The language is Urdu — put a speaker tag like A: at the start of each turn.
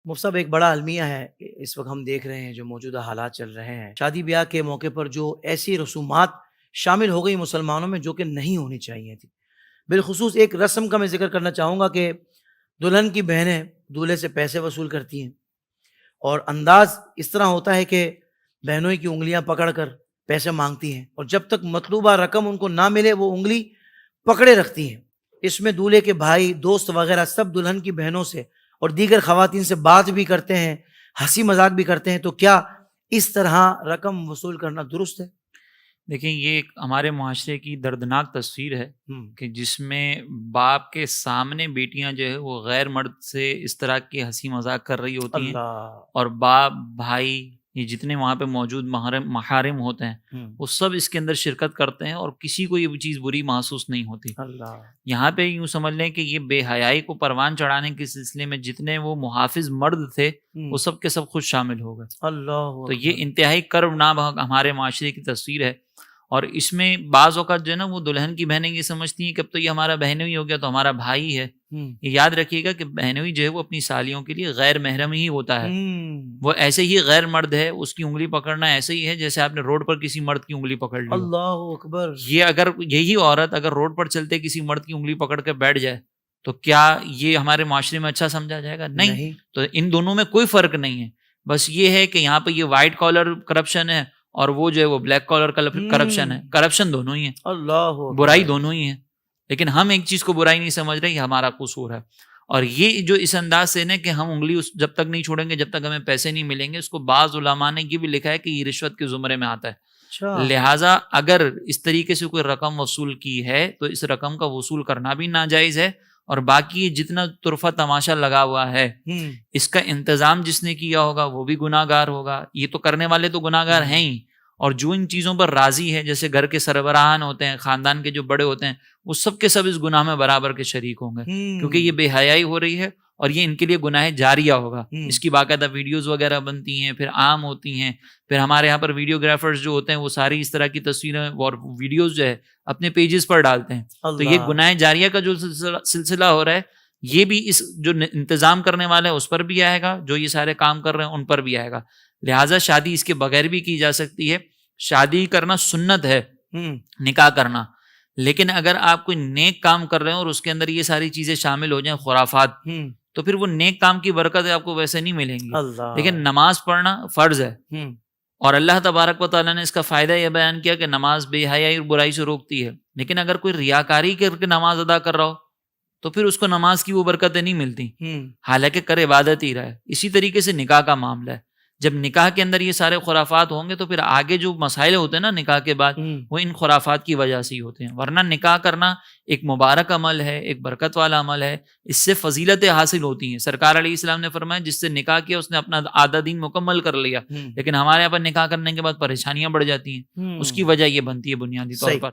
A: مفتی صاحب، ایک بڑا المیہ ہے اس وقت ہم دیکھ رہے ہیں جو موجودہ حالات چل رہے ہیں، شادی بیاہ کے موقع پر جو ایسی رسومات شامل ہو گئی مسلمانوں میں جو کہ نہیں ہونی چاہیے تھی۔ بالخصوص ایک رسم کا میں ذکر کرنا چاہوں گا کہ دلہن کی بہنیں دولہے سے پیسے وصول کرتی ہیں، اور انداز اس طرح ہوتا ہے کہ بہنوں کی انگلیاں پکڑ کر پیسے مانگتی ہیں، اور جب تک مطلوبہ رقم ان کو نہ ملے وہ انگلی پکڑے رکھتی ہیں۔ اس میں دولہے کے بھائی، دوست وغیرہ سب دلہن کی بہنوں سے اور دیگر خواتین سے بات بھی کرتے ہیں، ہنسی مذاق بھی کرتے ہیں۔ تو کیا اس طرح رقم وصول کرنا درست ہے؟
B: دیکھیں، یہ ایک ہمارے معاشرے کی دردناک تصویر ہے کہ جس میں باپ کے سامنے بیٹیاں جو ہے وہ غیر مرد سے اس طرح کی ہنسی مذاق کر رہی ہوتی ہیں،
A: اللہ،
B: اور باپ، بھائی، یہ جتنے وہاں پہ موجود محارم ہوتے ہیں وہ سب اس کے اندر شرکت کرتے ہیں، اور کسی کو یہ چیز بری محسوس نہیں ہوتی۔
A: اللہ،
B: یہاں پہ یوں سمجھ لیں کہ یہ بے حیائی کو پروان چڑھانے کے سلسلے میں جتنے وہ محافظ مرد تھے وہ سب کے سب خود شامل ہو گئے۔
A: اللہ
B: تو یہ
A: اکبر۔
B: انتہائی کربناک ہمارے معاشرے کی تصویر ہے، اور اس میں بعض اوقات جو ہے نا وہ دلہن کی بہنیں یہ سمجھتی ہیں کہ اب تو یہ ہمارا بہنوئی ہو گیا تو ہمارا بھائی ہے۔ یہ یاد رکھیے گا کہ بہنوئی جو ہے وہ اپنی سالیوں کے لیے غیر محرم ہی ہوتا ہے، وہ ایسے ہی غیر مرد ہے، اس کی انگلی پکڑنا ایسے ہی ہے جیسے آپ نے روڈ پر کسی مرد کی انگلی پکڑ لی ہو۔
A: اللہ اکبر۔
B: یہ اگر یہی عورت اگر روڈ پر چلتے کسی مرد کی انگلی پکڑ کے بیٹھ جائے تو کیا یہ ہمارے معاشرے میں اچھا سمجھا جائے گا؟ نہیں۔ تو ان دونوں میں کوئی فرق نہیں ہے، بس یہ ہے کہ یہاں پہ یہ وائٹ کالر کرپشن ہے اور وہ جو ہے وہ بلیک کالر کرپشن ہے۔ کرپشن دونوں ہی ہیں،
A: اللہ اکبر،
B: برائی دونوں ہی ہیں، لیکن ہم ایک چیز کو برائی نہیں سمجھ رہے، یہ ہمارا قصور ہے۔ اور یہ جو اس انداز سے نا کہ ہم انگلی جب تک نہیں چھوڑیں گے جب تک ہمیں پیسے نہیں ملیں گے، اس کو بعض علماء نے یہ بھی لکھا ہے کہ یہ رشوت کے زمرے میں آتا ہے۔ لہٰذا اگر اس طریقے سے کوئی رقم وصول کی ہے تو اس رقم کا وصول کرنا بھی ناجائز ہے، اور باقی جتنا طرفہ تماشا لگا ہوا ہے اس کا انتظام جس نے کیا ہوگا وہ بھی گناہ گار ہوگا۔ یہ تو کرنے والے تو گناہ گار ہیں ہی، اور جو ان چیزوں پر راضی ہے، جیسے گھر کے سربراہان ہوتے ہیں، خاندان کے جو بڑے ہوتے ہیں، وہ سب کے سب اس گناہ میں برابر کے شریک ہوں گے، کیونکہ یہ بے حیائی ہو رہی ہے اور یہ ان کے لیے گناہ جاریہ ہوگا۔ اس کی باقاعدہ ویڈیوز وغیرہ بنتی ہیں، پھر عام ہوتی ہیں، پھر ہمارے یہاں پر ویڈیوگرافرز جو ہوتے ہیں وہ ساری اس طرح کی تصویریں اور ویڈیوز جو ہے اپنے پیجز پر ڈالتے ہیں۔ تو یہ گناہ جاریہ کا جو سلسلہ ہو رہا ہے یہ بھی اس جو انتظام کرنے والے ہیں اس پر بھی آئے گا، جو یہ سارے کام کر رہے ہیں ان پر بھی آئے گا۔ لہٰذا شادی اس کے بغیر بھی کی جا سکتی ہے، شادی کرنا سنت ہے، نکاح کرنا، لیکن اگر آپ کوئی نیک کام کر رہے ہیں اور اس کے اندر یہ ساری چیزیں شامل ہو جائیں، خرافات، تو پھر وہ نیک کام کی برکت آپ کو ویسے نہیں ملیں گی۔ لیکن نماز پڑھنا فرض ہے، اور اللہ تبارک و تعالیٰ نے اس کا فائدہ یہ بیان کیا کہ نماز بے حیائی اور برائی سے روکتی ہے۔ لیکن اگر کوئی ریاکاری کر کے نماز ادا کر رہا ہو تو پھر اس کو نماز کی وہ برکتیں نہیں ملتی، حالانکہ کر عبادت ہی رہا ہے۔ اسی طریقے سے نکاح کا معاملہ ہے، جب نکاح کے اندر یہ سارے خرافات ہوں گے تو پھر آگے جو مسائل ہوتے ہیں نا نکاح کے بعد وہ ان خرافات کی وجہ سے ہی ہوتے ہیں۔ ورنہ نکاح کرنا ایک مبارک عمل ہے، ایک برکت والا عمل ہے، اس سے فضیلتیں حاصل ہوتی ہیں۔ سرکار علیہ السلام نے فرمایا جس سے نکاح کیا اس نے اپنا آدھا دین مکمل کر لیا، لیکن ہمارے یہاں پر نکاح کرنے کے بعد پریشانیاں بڑھ جاتی ہیں، اس کی وجہ یہ بنتی ہے بنیادی طور پر